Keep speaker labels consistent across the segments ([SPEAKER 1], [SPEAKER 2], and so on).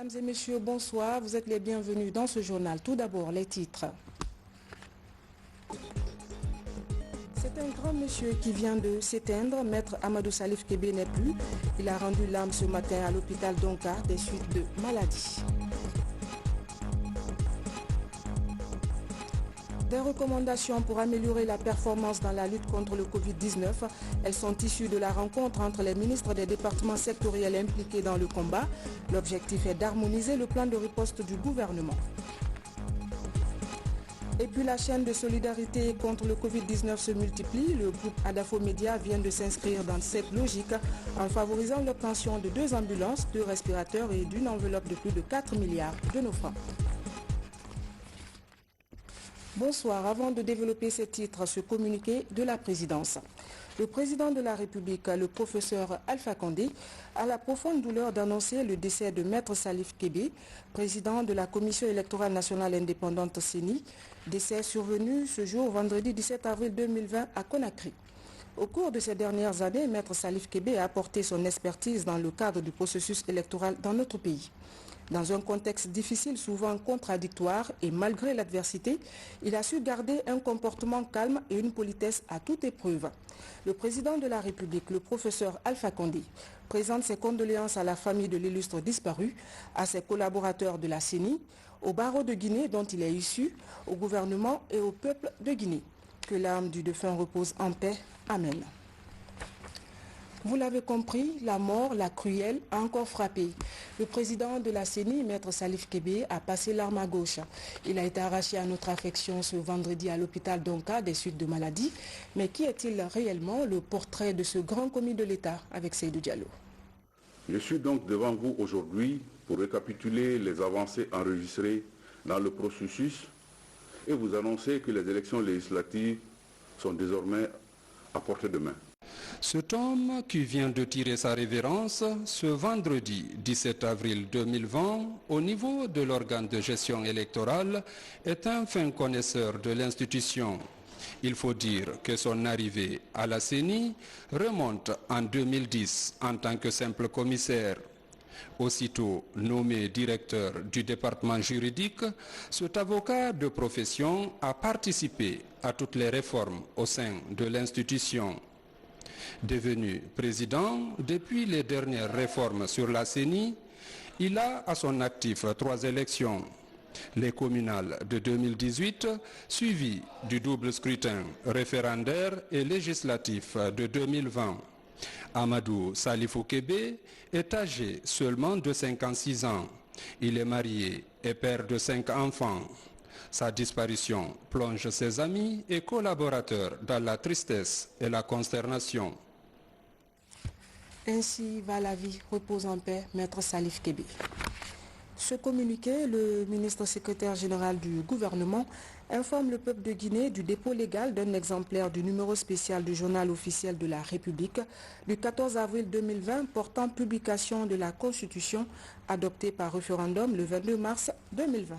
[SPEAKER 1] Mesdames et messieurs, bonsoir. Vous êtes les bienvenus dans ce journal. Tout d'abord, les titres. C'est un grand monsieur qui vient de s'éteindre. Maître Amadou Salif Kébé n'est plus. Il a rendu l'âme ce matin à l'hôpital d'Onka des suites de maladie. Des recommandations pour améliorer la performance dans la lutte contre le Covid-19. Elles sont issues de la rencontre entre les ministres des départements sectoriels impliqués dans le combat. L'objectif est d'harmoniser le plan de riposte du gouvernement. Et puis la chaîne de solidarité contre le Covid-19 se multiplie. Le groupe Adafo Média vient de s'inscrire dans cette logique en favorisant l'obtention de 2 ambulances, 2 respirateurs et d'une enveloppe de plus de 4 milliards de nos francs. Bonsoir. Avant de développer ces titres, ce communiqué de la présidence. Le président de la République, le professeur Alpha Condé, a la profonde douleur d'annoncer le décès de Maître Salif Kébé, président de la Commission électorale nationale indépendante CENI, décès survenu ce jour, vendredi 17 avril 2020 à Conakry. Au cours de ces dernières années, Maître Salif Kébé a apporté son expertise dans le cadre du processus électoral dans notre pays. Dans un contexte difficile, souvent contradictoire, et malgré l'adversité, il a su garder un comportement calme et une politesse à toute épreuve. Le président de la République, le professeur Alpha Condé, présente ses condoléances à la famille de l'illustre disparu, à ses collaborateurs de la CENI, au barreau de Guinée dont il est issu, au gouvernement et au peuple de Guinée. Que l'âme du défunt repose en paix. Amen. Vous l'avez compris, la mort, la cruelle, a encore frappé. Le président de la CENI, Maître Salif Kébé, a passé l'arme à gauche. Il a été arraché à notre affection ce vendredi à l'hôpital d'Onka des suites de maladie. Mais qui est-il réellement? Le portrait de ce grand commis de l'État avec Seydou Diallo.
[SPEAKER 2] Je suis donc devant vous aujourd'hui pour récapituler les avancées enregistrées dans le processus et vous annoncer que les élections législatives sont désormais à portée de main.
[SPEAKER 3] Cet homme qui vient de tirer sa révérence ce vendredi 17 avril 2020 au niveau de l'organe de gestion électorale est un fin connaisseur de l'institution. Il faut dire que son arrivée à la CENI remonte en 2010 en tant que simple commissaire. Aussitôt nommé directeur du département juridique, cet avocat de profession a participé à toutes les réformes au sein de l'institution. Devenu président depuis les dernières réformes sur la CENI, il a à son actif 3 élections. Les communales de 2018, suivies du double scrutin référendaire et législatif de 2020. Amadou Salifou Kébé est âgé seulement de 56 ans. Il est marié et père de 5 enfants. Sa disparition plonge ses amis et collaborateurs dans la tristesse et la consternation.
[SPEAKER 1] Ainsi va la vie, repose en paix, Maître Salif Kébé. Ce communiqué, le ministre secrétaire général du gouvernement informe le peuple de Guinée du dépôt légal d'un exemplaire du numéro spécial du journal officiel de la République du 14 avril 2020 portant publication de la Constitution adoptée par référendum le 22 mars 2020.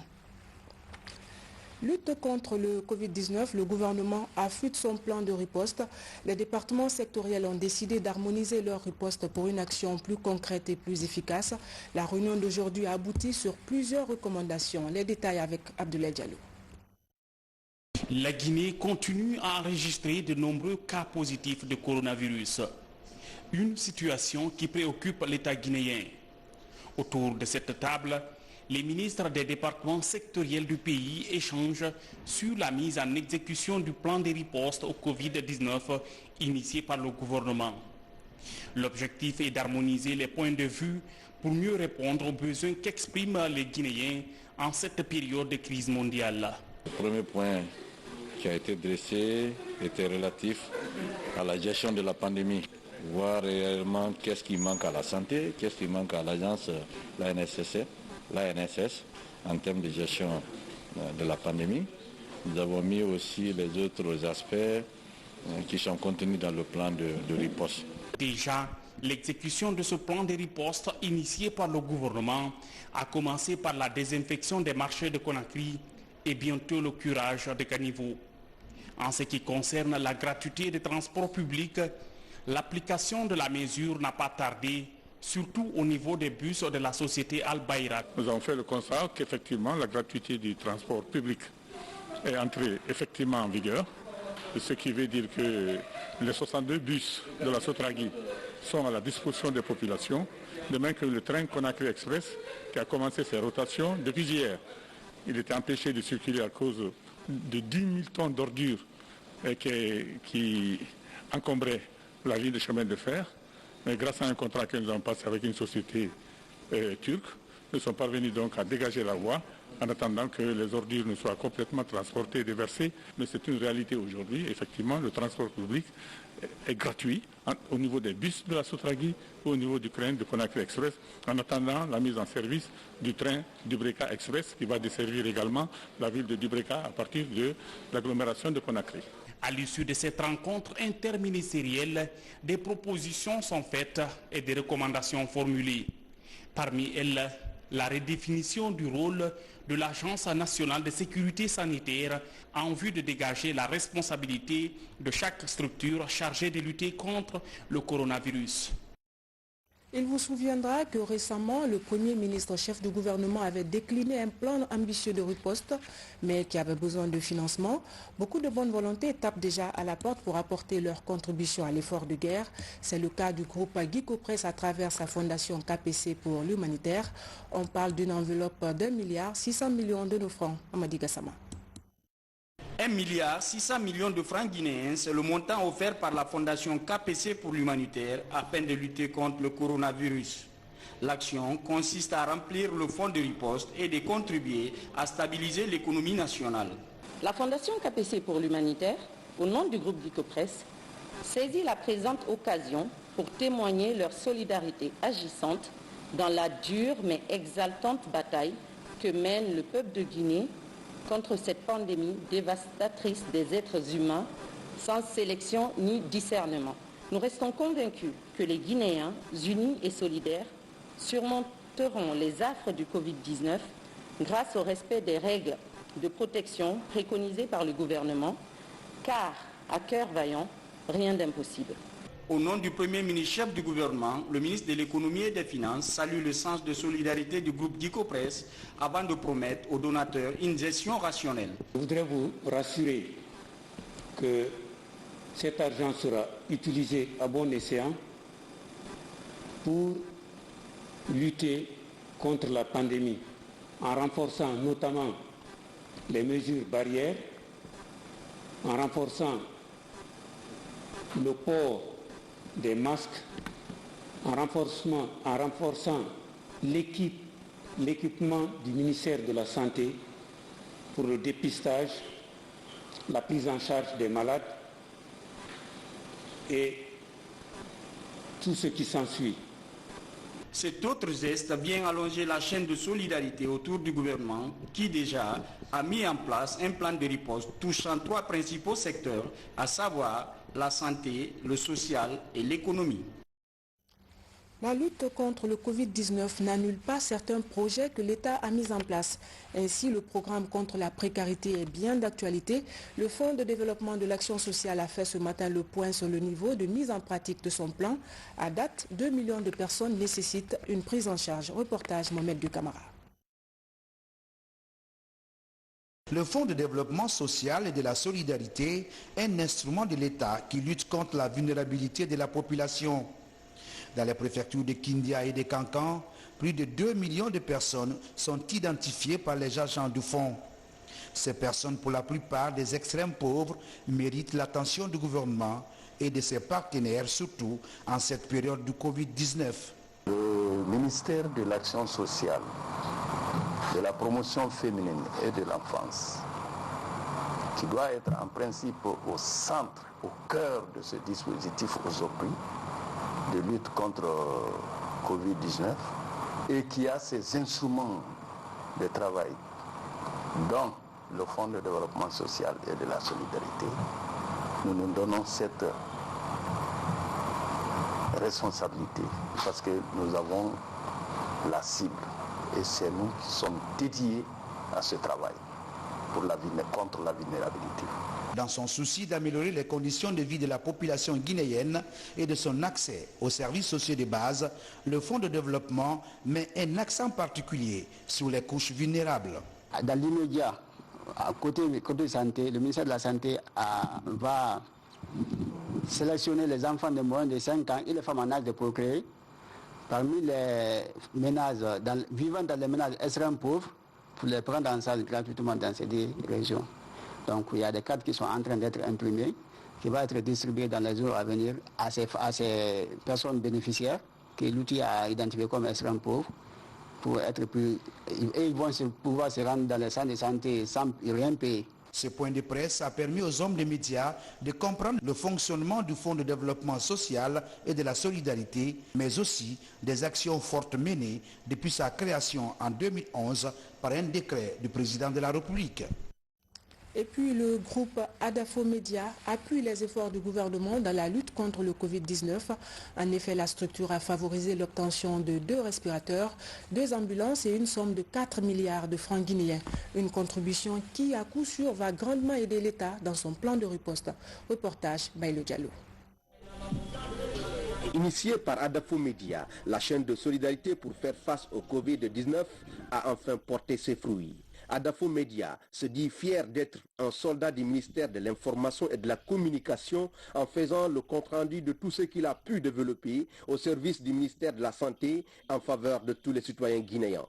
[SPEAKER 1] Lutte contre le Covid-19, le gouvernement affûte son plan de riposte. Les départements sectoriels ont décidé d'harmoniser leur riposte pour une action plus concrète et plus efficace. La réunion d'aujourd'hui a abouti sur plusieurs recommandations. Les détails avec Abdoulaye Diallo.
[SPEAKER 4] La Guinée continue à enregistrer de nombreux cas positifs de coronavirus. Une situation qui préoccupe l'État guinéen. Autour de cette table, les ministres des départements sectoriels du pays échangent sur la mise en exécution du plan de riposte au Covid-19 initié par le gouvernement. L'objectif est d'harmoniser les points de vue pour mieux répondre aux besoins qu'expriment les Guinéens en cette période de crise mondiale.
[SPEAKER 5] Le premier point qui a été dressé était relatif à la gestion de la pandémie. Voir réellement qu'est-ce qui manque à la santé, qu'est-ce qui manque à l'agence, l'ANSS en termes de gestion de la pandémie. Nous avons mis aussi les autres aspects qui sont contenus dans le plan de riposte.
[SPEAKER 4] Déjà, l'exécution de ce plan de riposte initié par le gouvernement a commencé par la désinfection des marchés de Conakry et bientôt le curage de caniveaux. En ce qui concerne la gratuité des transports publics, l'application de la mesure n'a pas tardé surtout au niveau des bus de la société Al Bayrak.
[SPEAKER 6] Nous avons fait le constat qu'effectivement la gratuité du transport public est entrée effectivement en vigueur, ce qui veut dire que les 62 bus de la Sotragui sont à la disposition des populations, de même que le train Conakry Express qui a commencé ses rotations depuis hier. Il était empêché de circuler à cause de 10 000 tonnes d'ordures qui encombraient la ligne de chemin de fer. Mais grâce à un contrat que nous avons passé avec une société turque, nous sommes parvenus donc à dégager la voie en attendant que les ordures ne soient complètement transportées et déversées. Mais c'est une réalité aujourd'hui. Effectivement, le transport public est gratuit au niveau des bus de la Sotragui ou au niveau du train de Conakry Express, en attendant la mise en service du train Dubreka Express qui va desservir également la ville de Dubreka à partir de l'agglomération de Conakry.
[SPEAKER 4] À l'issue de cette rencontre interministérielle, des propositions sont faites et des recommandations formulées. Parmi elles, la redéfinition du rôle de l'Agence nationale de sécurité sanitaire en vue de dégager la responsabilité de chaque structure chargée de lutter contre le coronavirus.
[SPEAKER 1] Il vous souviendra que récemment, le Premier ministre chef du gouvernement avait décliné un plan ambitieux de riposte, mais qui avait besoin de financement. Beaucoup de bonne volonté tapent déjà à la porte pour apporter leur contribution à l'effort de guerre. C'est le cas du groupe Guico-Presse à travers sa fondation KPC pour l'humanitaire. On parle d'une enveloppe d'1,6 milliard de nos francs. Amadi Gassama.
[SPEAKER 7] 1,6 milliard de francs guinéens, c'est le montant offert par la fondation KPC pour l'humanitaire afin de lutter contre le coronavirus. L'action consiste à remplir le fonds de riposte et de contribuer à stabiliser l'économie nationale.
[SPEAKER 8] La fondation KPC pour l'humanitaire, au nom du groupe Guico-Presse, saisit la présente occasion pour témoigner leur solidarité agissante dans la dure mais exaltante bataille que mène le peuple de Guinée contre cette pandémie dévastatrice des êtres humains sans sélection ni discernement. Nous restons convaincus que les Guinéens, unis et solidaires, surmonteront les affres du Covid-19 grâce au respect des règles de protection préconisées par le gouvernement, car, à cœur vaillant, rien d'impossible.
[SPEAKER 7] Au nom du Premier ministre chef du gouvernement, le ministre de l'économie et des finances salue le sens de solidarité du groupe Guico-Presse avant de promettre aux donateurs une gestion rationnelle.
[SPEAKER 9] Je voudrais vous rassurer que cet argent sera utilisé à bon escient pour lutter contre la pandémie, en renforçant notamment les mesures barrières, en renforçant le port des masques, en renforçant l'équipement du ministère de la Santé pour le dépistage, la prise en charge des malades et tout ce qui s'ensuit.
[SPEAKER 7] Cet autre geste vient allonger la chaîne de solidarité autour du gouvernement qui déjà a mis en place un plan de riposte touchant 3 principaux secteurs, à savoir la santé, le social et l'économie.
[SPEAKER 1] La lutte contre le Covid-19 n'annule pas certains projets que l'État a mis en place. Ainsi, le programme contre la précarité est bien d'actualité. Le Fonds de développement de l'action sociale a fait ce matin le point sur le niveau de mise en pratique de son plan. À date, 2 millions de personnes nécessitent une prise en charge. Reportage Mohamed Dukamara.
[SPEAKER 10] Le Fonds de développement social et de la solidarité est un instrument de l'État qui lutte contre la vulnérabilité de la population. Dans les préfectures de Kindia et de Kankan, plus de 2 millions de personnes sont identifiées par les agents du fonds. Ces personnes, pour la plupart des extrêmes pauvres, méritent l'attention du gouvernement et de ses partenaires, surtout en cette période du Covid-19.
[SPEAKER 11] Le ministère de l'Action sociale, de la promotion féminine et de l'enfance, qui doit être en principe au centre, au cœur de ce dispositif aujourd'hui de lutte contre Covid-19 et qui a ses instruments de travail dans le Fonds de développement social et de la solidarité, nous nous donnons cette responsabilité parce que nous avons la cible et c'est nous qui sommes dédiés à ce travail. contre la vulnérabilité.
[SPEAKER 10] Dans son souci d'améliorer les conditions de vie de la population guinéenne et de son accès aux services sociaux de base, le Fonds de développement met un accent particulier sur les couches vulnérables.
[SPEAKER 12] Dans l'immédiat, côté santé, le ministère de la Santé va sélectionner les enfants de moins de 5 ans et les femmes en âge de procréer parmi les ménages vivant dans les ménages extrêmement pauvres pour les prendre en charge gratuitement dans ces deux régions. Donc il y a des cartes qui sont en train d'être imprimées, qui vont être distribuées dans les jours à venir à ces personnes bénéficiaires que l'outil a identifié comme extrêmement pauvres pour être plus... Et ils vont pouvoir se rendre dans les centres de santé sans rien payer.
[SPEAKER 10] Ce point de presse a permis aux hommes des médias de comprendre le fonctionnement du Fonds de développement social et de la solidarité, mais aussi des actions fortes menées depuis sa création en 2011 par un décret du président de la République.
[SPEAKER 1] Et puis le groupe Adafo Média appuie les efforts du gouvernement dans la lutte contre le Covid-19. En effet, la structure a favorisé l'obtention de 2 respirateurs, 2 ambulances et une somme de 4 milliards de francs guinéens. Une contribution qui, à coup sûr, va grandement aider l'État dans son plan de riposte. Reportage Baïlo Diallo.
[SPEAKER 13] Initiée par Adafo Média, la chaîne de solidarité pour faire face au Covid-19 a enfin porté ses fruits. Adafo Média se dit fier d'être un soldat du ministère de l'Information et de la Communication en faisant le compte-rendu de tout ce qu'il a pu développer au service du ministère de la Santé en faveur de tous les citoyens guinéens.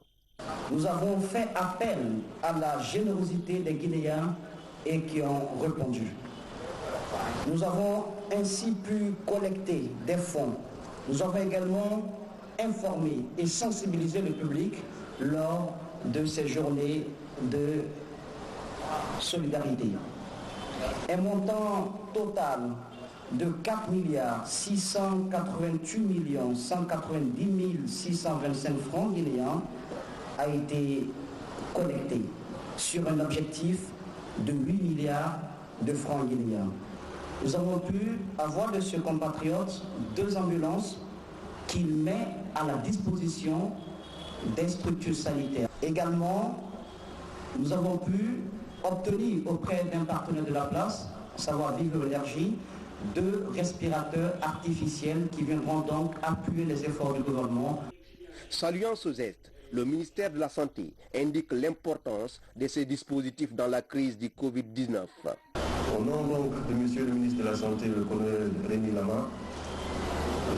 [SPEAKER 14] Nous avons fait appel à la générosité des Guinéens et qui ont répondu. Nous avons ainsi pu collecter des fonds. Nous avons également informé et sensibilisé le public lors de ces journées de solidarité. Un montant total de 4 688 190 625 francs guinéens a été collecté sur un objectif de 8 milliards de francs guinéens. Nous avons pu avoir de ce compatriote 2 ambulances qu'il met à la disposition des structures sanitaires. Également, nous avons pu obtenir auprès d'un partenaire de la place, à savoir Vivre Énergie, 2 respirateurs artificiels qui viendront donc appuyer les efforts du gouvernement.
[SPEAKER 13] Saluant ce geste, le ministère de la Santé indique l'importance de ces dispositifs dans la crise du Covid-19.
[SPEAKER 15] Au nom donc de Monsieur le ministre de la Santé, le colonel Rémi Lama,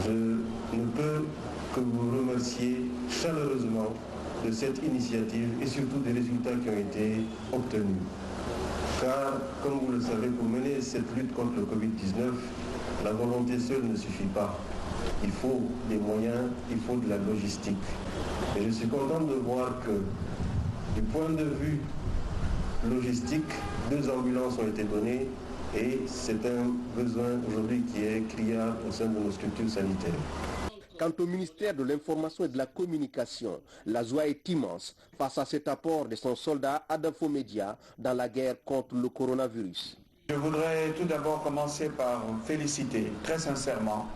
[SPEAKER 15] je ne peux que vous remercier chaleureusement de cette initiative et surtout des résultats qui ont été obtenus. Car, comme vous le savez, pour mener cette lutte contre le Covid-19, la volonté seule ne suffit pas. Il faut des moyens, il faut de la logistique. Et je suis content de voir que, du point de vue logistique, 2 ambulances ont été données et c'est un besoin aujourd'hui qui est criard au sein de nos structures sanitaires.
[SPEAKER 13] Quant au ministère de l'Information et de la Communication, la joie est immense face à cet apport de son soldat Adafo Média dans la guerre contre le coronavirus.
[SPEAKER 16] Je voudrais tout d'abord commencer par féliciter très sincèrement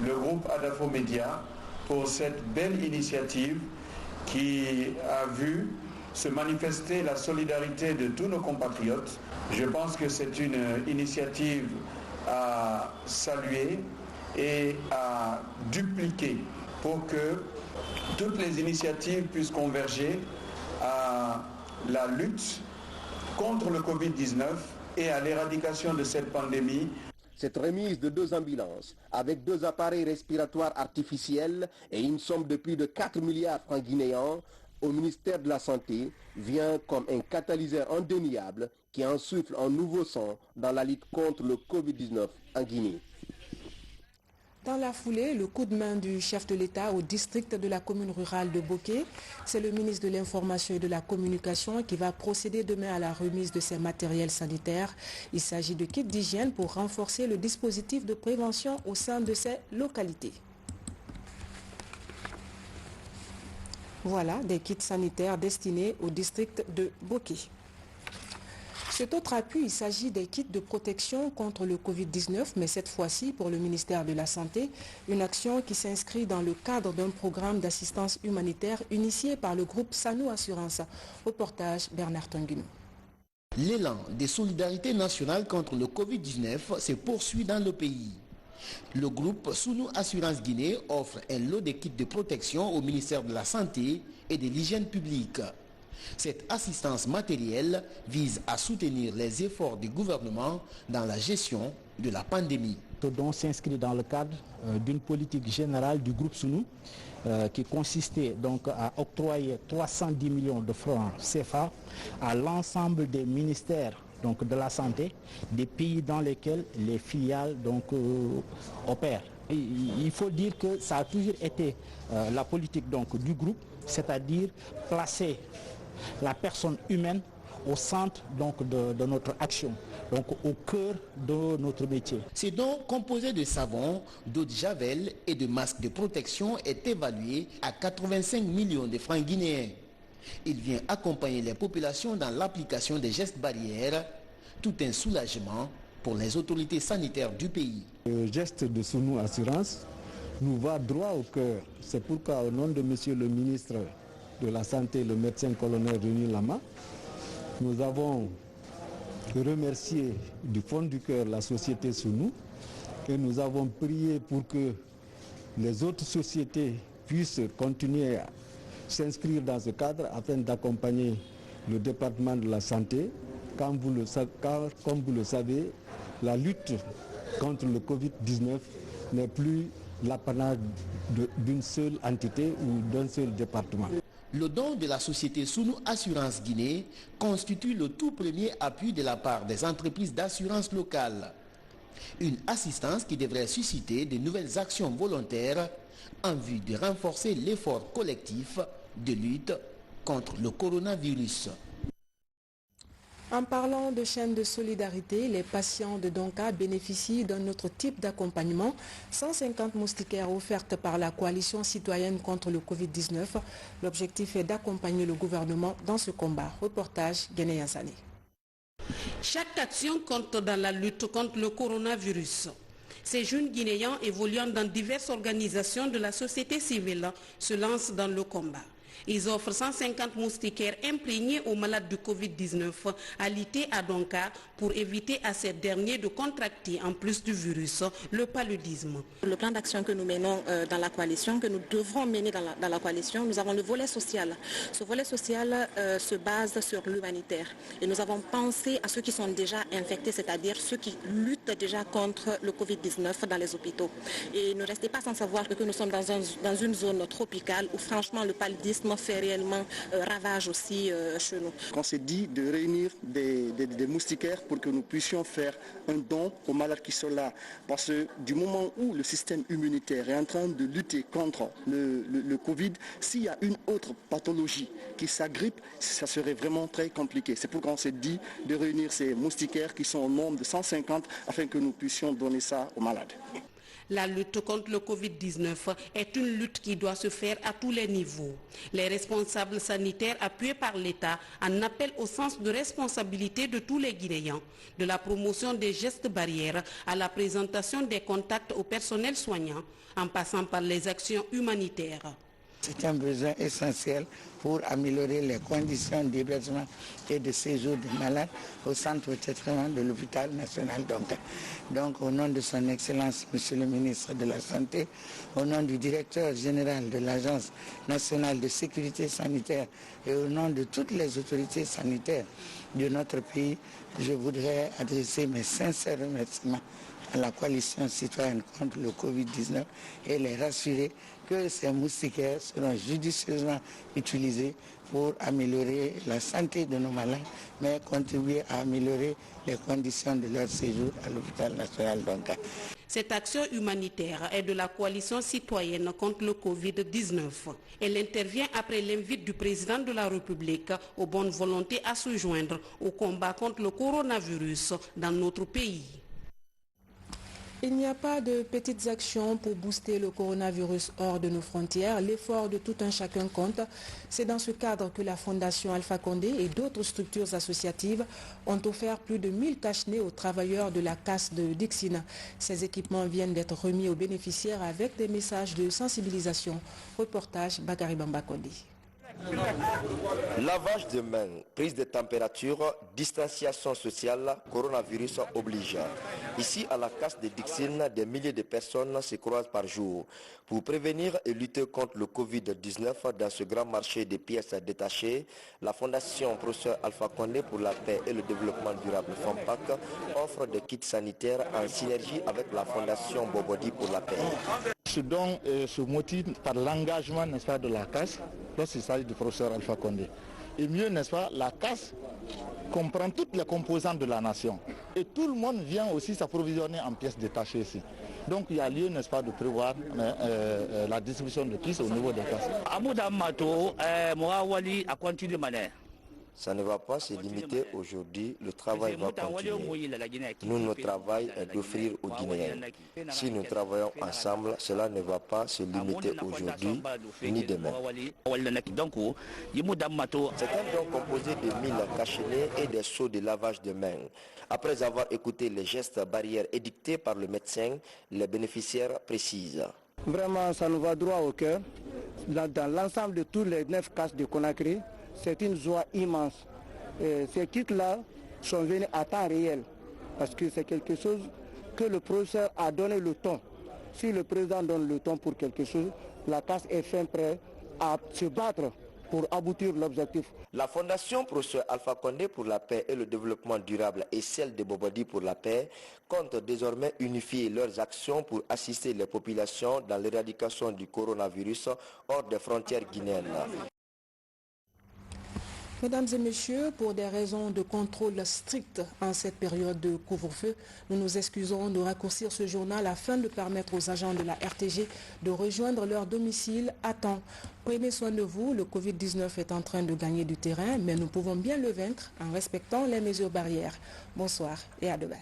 [SPEAKER 16] le groupe Adafo Média pour cette belle initiative qui a vu se manifester la solidarité de tous nos compatriotes. Je pense que c'est une initiative à saluer et à dupliquer pour que toutes les initiatives puissent converger à la lutte contre le Covid-19 et à l'éradication de cette pandémie.
[SPEAKER 13] Cette remise de 2 ambulances avec 2 appareils respiratoires artificiels et une somme de plus de 4 milliards de francs guinéens au ministère de la Santé vient comme un catalyseur indéniable qui insuffle un nouveau sang dans la lutte contre le Covid-19 en Guinée.
[SPEAKER 1] Dans la foulée, le coup de main du chef de l'État au district de la commune rurale de Boké, c'est le ministre de l'Information et de la Communication qui va procéder demain à la remise de ces matériels sanitaires. Il s'agit de kits d'hygiène pour renforcer le dispositif de prévention au sein de ces localités. Voilà des kits sanitaires destinés au district de Boké. Cet autre appui, il s'agit des kits de protection contre le Covid-19, mais cette fois-ci pour le ministère de la Santé, une action qui s'inscrit dans le cadre d'un programme d'assistance humanitaire initié par le groupe Sanou Assurance. Reportage Bernard Tanguino.
[SPEAKER 17] L'élan des solidarités nationales contre le Covid-19 se poursuit dans le pays. Le groupe Sunu Assurance Guinée offre un lot de kits de protection au ministère de la Santé et de l'Hygiène publique. Cette assistance matérielle vise à soutenir les efforts du gouvernement dans la gestion de la pandémie.
[SPEAKER 18] Ce don s'inscrit dans le cadre d'une politique générale du groupe Sunu qui consistait donc à octroyer 310 millions de francs CFA à l'ensemble des ministères donc de la santé des pays dans lesquels les filiales donc opèrent. Il faut dire que ça a toujours été la politique donc du groupe, c'est-à-dire placer la personne humaine au centre donc de notre action, donc au cœur de notre métier.
[SPEAKER 17] Ce don composé de savon, d'eau de javel et de masques de protection est évalué à 85 millions de francs guinéens. Il vient accompagner les populations dans l'application des gestes barrières, tout un soulagement pour les autorités sanitaires du pays.
[SPEAKER 18] Le geste de Sunu Assurance nous va droit au cœur. C'est pourquoi au nom de Monsieur le ministre de la Santé, le médecin-colonel Rémi Lama, nous avons remercié du fond du cœur la société Sunu et nous avons prié pour que les autres sociétés puissent continuer à s'inscrire dans ce cadre afin d'accompagner le département de la santé. Comme vous le savez, la lutte contre le Covid-19 n'est plus l'apanage d'une seule entité ou d'un seul département.
[SPEAKER 17] Le don de la société Sunu Assurance Guinée constitue le tout premier appui de la part des entreprises d'assurance locales. Une assistance qui devrait susciter de nouvelles actions volontaires en vue de renforcer l'effort collectif de lutte contre le coronavirus.
[SPEAKER 1] En parlant de chaîne de solidarité, les patients de Donka bénéficient d'un autre type d'accompagnement. 150 moustiquaires offertes par la coalition citoyenne contre le Covid-19. L'objectif est d'accompagner le gouvernement dans ce combat. Reportage Guénéen Sané.
[SPEAKER 19] Chaque action compte dans la lutte contre le coronavirus. Ces jeunes Guinéens évoluant dans diverses organisations de la société civile se lancent dans le combat. Ils offrent 150 moustiquaires imprégnés aux malades du Covid-19 alités à Donka pour éviter à ces derniers de contracter, en plus du virus, le paludisme.
[SPEAKER 20] Le plan d'action que nous menons dans la coalition, que nous devrons mener dans la coalition, nous avons le volet social. Ce volet social se base sur l'humanitaire. Et nous avons pensé à ceux qui sont déjà infectés, c'est-à-dire ceux qui luttent déjà contre le Covid-19 dans les hôpitaux. Et ne restez pas sans savoir que nous sommes dans une zone tropicale où franchement le paludisme fait réellement ravage aussi chez nous.
[SPEAKER 21] On s'est dit de réunir des moustiquaires pour que nous puissions faire un don aux malades qui sont là. Parce que du moment où le système immunitaire est en train de lutter contre le Covid, s'il y a une autre pathologie qui s'agrippe, ça serait vraiment très compliqué. C'est pourquoi on s'est dit de réunir ces moustiquaires qui sont au nombre de 150 afin que nous puissions donner ça aux malades.
[SPEAKER 19] La lutte contre le Covid-19 est une lutte qui doit se faire à tous les niveaux. Les responsables sanitaires appuyés par l'État en appellent au sens de responsabilité de tous les Guinéens, de la promotion des gestes barrières à la présentation des contacts au personnel soignant, en passant par les actions humanitaires.
[SPEAKER 22] C'est un besoin essentiel pour améliorer les conditions d'hébergement et de séjour des malades au centre de traitement de l'hôpital national d'Onka. Donc au nom de son Excellence, Monsieur le ministre de la Santé, au nom du directeur général de l'Agence nationale de sécurité sanitaire et au nom de toutes les autorités sanitaires de notre pays, je voudrais adresser mes sincères remerciements à la coalition citoyenne contre le Covid-19 et les rassurer que ces moustiquaires seront judicieusement utilisés pour améliorer la santé de nos malades, mais contribuer à améliorer les conditions de leur séjour à l'hôpital national d'Onka.
[SPEAKER 19] Cette action humanitaire est de la coalition citoyenne contre le Covid-19. Elle intervient après l'invite du président de la République aux bonnes volontés à se joindre au combat contre le coronavirus dans notre pays.
[SPEAKER 1] Il n'y a pas de petites actions pour booster le coronavirus hors de nos frontières. L'effort de tout un chacun compte. C'est dans ce cadre que la Fondation Alpha Condé et d'autres structures associatives ont offert plus de 1000 cache-nez aux travailleurs de la casse de Dixine. Ces équipements viennent d'être remis aux bénéficiaires avec des messages de sensibilisation. Reportage Bakary Bamba Condé.
[SPEAKER 2] Lavage de mains, prise de température, distanciation sociale, coronavirus oblige. Ici, à la casse de Dixine, des milliers de personnes se croisent par jour. Pour prévenir et lutter contre le Covid-19 dans ce grand marché des pièces détachées, la Fondation Professeur Alpha Condé pour la paix et le développement durable FAMPAC offre des kits sanitaires en synergie avec la Fondation Bobodi pour la paix.
[SPEAKER 3] Ce don se motive par l'engagement, n'est-ce pas, de la casse lorsqu'il s'agit du professeur Alpha Condé. Et mieux, n'est-ce pas, la casse comprend toutes les composantes de la nation. Et tout le monde vient aussi s'approvisionner en pièces détachées ici. Donc il y a lieu, n'est-ce pas, de prévoir la distribution de pièces au niveau des casses.
[SPEAKER 2] Ça ne va pas se limiter aujourd'hui, le travail va continuer. Nous, notre travail est d'offrir aux Guinéens. Si nous travaillons ensemble, cela ne va pas se limiter aujourd'hui ni demain. C'est un don composé de 1000 cachenets et des seaux de lavage de mains. Après avoir écouté les gestes barrières édictés par le médecin, les bénéficiaires précisent.
[SPEAKER 23] Vraiment, ça nous va droit au cœur. Dans l'ensemble de tous les 9 cases de Conakry, c'est une joie immense. Et ces kits-là sont venus à temps réel, parce que c'est quelque chose que le professeur a donné le ton. Si le président donne le ton pour quelque chose, la casse est fin prêt à se battre pour aboutir l'objectif.
[SPEAKER 2] La Fondation Professeur Alpha Condé pour la paix et le développement durable et celle de Bobodi pour la paix comptent désormais unifier leurs actions pour assister les populations dans l'éradication du coronavirus hors des frontières guinéennes.
[SPEAKER 1] Mesdames et messieurs, pour des raisons de contrôle strict en cette période de couvre-feu, nous nous excusons de raccourcir ce journal afin de permettre aux agents de la RTG de rejoindre leur domicile à temps. Prenez soin de vous, le Covid-19 est en train de gagner du terrain, mais nous pouvons bien le vaincre en respectant les mesures barrières. Bonsoir et à demain.